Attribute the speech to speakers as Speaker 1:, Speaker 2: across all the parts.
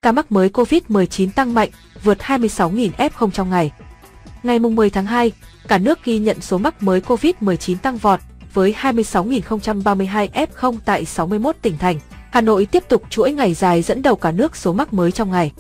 Speaker 1: Ca mắc mới Covid-19 tăng mạnh, vượt 26.000 F0 trong ngày. Ngày 10 tháng 2, cả nước ghi nhận số mắc mới Covid-19 tăng vọt với 26.032 F0 tại 61 tỉnh thành. Hà Nội tiếp tục chuỗi ngày dài dẫn đầu cả nước số mắc mới trong ngày.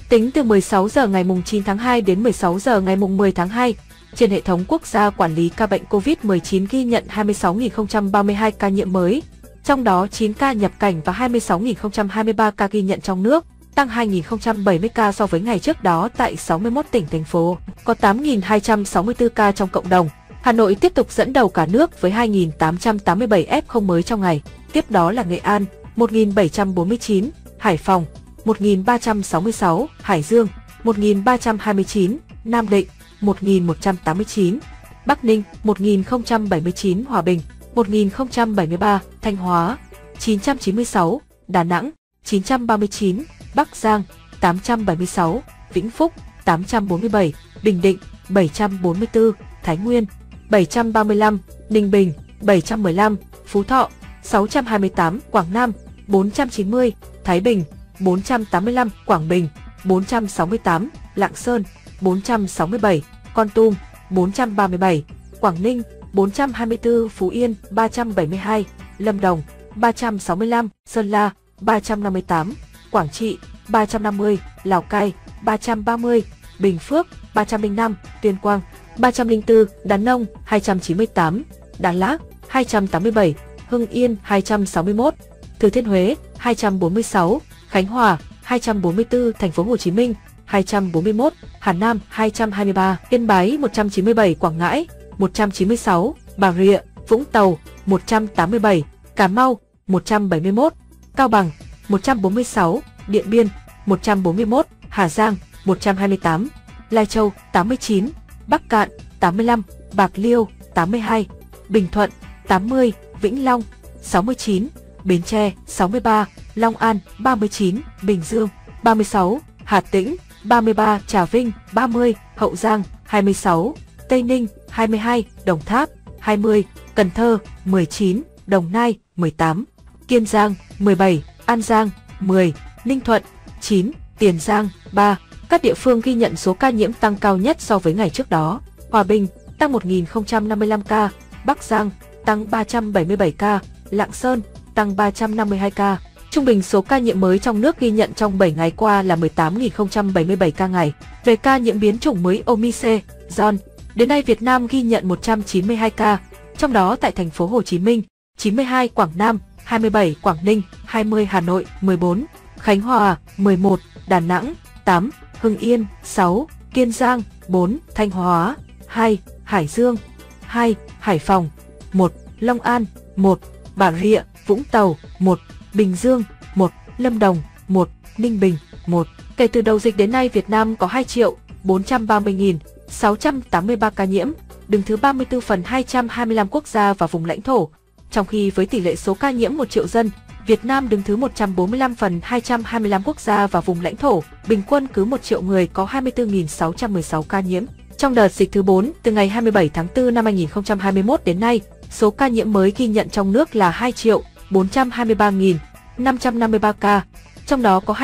Speaker 1: Tính từ 16 giờ ngày 9 tháng 2 đến 16 giờ ngày 10 tháng 2, trên hệ thống quốc gia quản lý ca bệnh Covid-19 ghi nhận 26.032 ca nhiễm mới, trong đó 9 ca nhập cảnh và 26.023 ca ghi nhận trong nước, tăng 2.070 ca so với ngày trước đó tại 61 tỉnh thành phố. Có 8.264 ca trong cộng đồng. Hà Nội tiếp tục dẫn đầu cả nước với 2.887 F0 mới trong ngày. Tiếp đó là Nghệ An 1.749, Hải Phòng 1.366, Hải Dương 1.329, Nam Định 1.189, Bắc Ninh 1.079, Hòa Bình 1.073, Thanh Hóa 996, Đà Nẵng 939, Bắc Giang 876, Vĩnh Phúc 847, Bình Định 744, Thái Nguyên 735, Ninh Bình 715, Phú Thọ 628, Quảng Nam 490, Thái Bình 485, Quảng Bình 468, Lạng Sơn 467, Kon Tum 437, Quảng Ninh 424, Phú Yên 372, Lâm Đồng 365, Sơn La 358, Quảng Trị 350, Lào Cai 330, Bình Phước 305, Tuyên Quang 304, Đắk Nông 298, Đà Lạt 287, Hưng Yên 261, Thừa Thiên Huế 246, Khánh Hòa 244, Thành phố Hồ Chí Minh 241, Hà Nam 223, Yên Bái 197, Quảng Ngãi 196, Bà Rịa, Vũng Tàu 187, Cà Mau 171, Cao Bằng 146, Điện Biên 141, Hà Giang 128, Lai Châu 89, Bắc Cạn 85, Bạc Liêu 82, Bình Thuận 80, Vĩnh Long 69, Bến Tre 63, Long An 39, Bình Dương 36, Hà Tĩnh 33, Trà Vinh 30, Hậu Giang 26, Tây Ninh 22, Đồng Tháp 20, Cần Thơ 19, Đồng Nai 18, Kiên Giang 17, An Giang 10, Ninh Thuận 9, Tiền Giang 3. Các địa phương ghi nhận số ca nhiễm tăng cao nhất so với ngày trước đó. Hòa Bình tăng 1.055 ca, Bắc Giang tăng 377 ca, Lạng Sơn tăng 352 ca. Trung bình số ca nhiễm mới trong nước ghi nhận trong 7 ngày qua là 18.077 ca ngày. Về ca nhiễm biến chủng mới Omicron, đến nay Việt Nam ghi nhận 192 ca, trong đó tại thành phố Hồ Chí Minh 92, Quảng Nam 27, Quảng Ninh 20, Hà Nội 14, Khánh Hòa 11, Đà Nẵng 8, Hưng Yên 6, Kiên Giang 4, Thanh Hóa 2, Hải Dương 2, Hải Phòng 1, Long An 1, Bà Rịa, Vũng Tàu 1, Bình Dương 1, Lâm Đồng 1, Ninh Bình 1. Kể từ đầu dịch đến nay, Việt Nam có 2.430.683 ca nhiễm, đứng thứ 34 phần 225 quốc gia và vùng lãnh thổ. Trong khi với tỷ lệ số ca nhiễm 1 triệu dân, Việt Nam đứng thứ 145 phần 225 quốc gia và vùng lãnh thổ, bình quân cứ 1 triệu người có 24.616 ca nhiễm. Trong đợt dịch thứ 4, từ ngày 27 tháng 4 năm 2021 đến nay, số ca nhiễm mới ghi nhận trong nước là 2.423.553 ca, trong đó có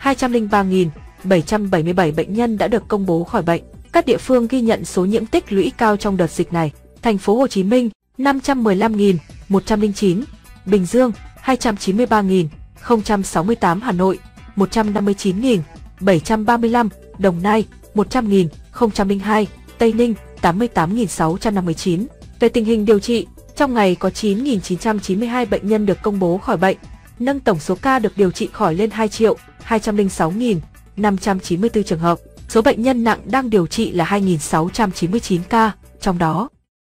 Speaker 1: 2.203.777 bệnh nhân đã được công bố khỏi bệnh. Các địa phương ghi nhận số nhiễm tích lũy cao trong đợt dịch này: Thành phố Hồ Chí Minh 515.109, Bình Dương 293.068, Hà Nội 159.735, Đồng Nai 100.002, Tây Ninh 88.659. Về tình hình điều trị, trong ngày có 9.992 bệnh nhân được công bố khỏi bệnh, nâng tổng số ca được điều trị khỏi lên 2.206.594 trường hợp. Số bệnh nhân nặng đang điều trị là 2.699 ca, trong đó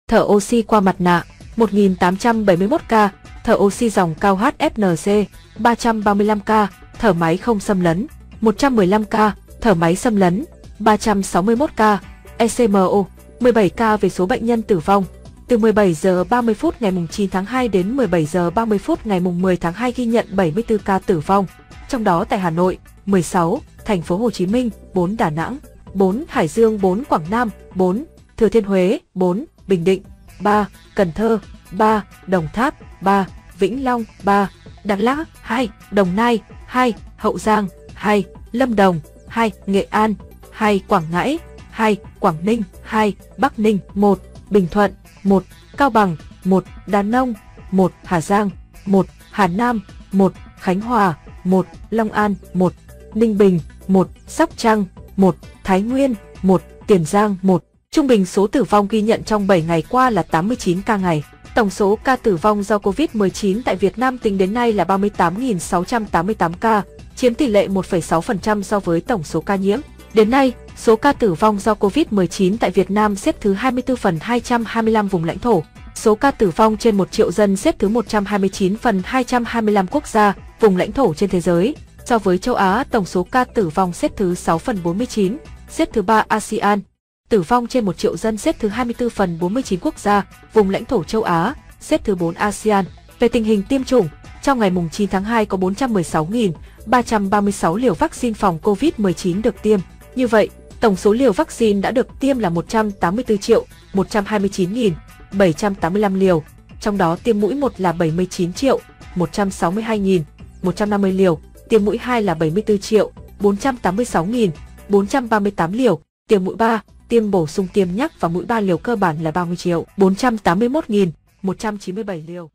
Speaker 1: thở oxy qua mặt nạ 1.871 ca, thở oxy dòng cao HFNC 335 ca, thở máy không xâm lấn 115 ca, thở máy xâm lấn 361 ca, ECMO 17 ca. Về số bệnh nhân tử vong, từ 17 giờ 30 phút ngày 9 tháng 2 đến 17 giờ 30 phút ngày 10 tháng 2 ghi nhận 74 ca tử vong, trong đó tại Hà Nội 16, Thành phố Hồ Chí Minh 4, Đà Nẵng 4, Hải Dương 4, Quảng Nam 4, Thừa Thiên Huế 4, Bình Định 3, Cần Thơ 3, Đồng Tháp 3, Vĩnh Long 3, Đắk Lắk 2, Đồng Nai 2, Hậu Giang 2. Lâm Đồng, 2. Nghệ An, 2. Quảng Ngãi, 2. Quảng Ninh, 2. Bắc Ninh, 1. Bình Thuận, 1. Cao Bằng, 1. Đắk Nông, 1. Hà Giang, 1. Hà Nam, 1. Khánh Hòa, 1. Long An, 1. Ninh Bình, 1. Sóc Trăng, 1. Thái Nguyên, 1. Tiền Giang, 1. Trung bình số tử vong ghi nhận trong 7 ngày qua là 89 ca ngày. Tổng số ca tử vong do Covid-19 tại Việt Nam tính đến nay là 38.688 ca, chiếm tỷ lệ 1,6% so với tổng số ca nhiễm. Đến nay, số ca tử vong do Covid-19 tại Việt Nam xếp thứ 24 phần 225 vùng lãnh thổ. Số ca tử vong trên 1 triệu dân xếp thứ 129 phần 225 quốc gia, vùng lãnh thổ trên thế giới. So với châu Á, tổng số ca tử vong xếp thứ 6 phần 49, xếp thứ 3 ASEAN. Tử vong trên 1 triệu dân xếp thứ 24 phần 49 quốc gia, vùng lãnh thổ châu Á, xếp thứ 4 ASEAN. Về tình hình tiêm chủng, trong ngày 9 tháng 2 có 416.336 liều vaccine phòng Covid-19 được tiêm. Như vậy, tổng số liều vaccine đã được tiêm là 184.129.785 liều, trong đó tiêm mũi 1 là 79.162.150 liều, tiêm mũi 2 là 74.486.438 liều, tiêm mũi 3, tiêm bổ sung tiêm nhắc và mũi 3 liều cơ bản là 30.481.197 liều.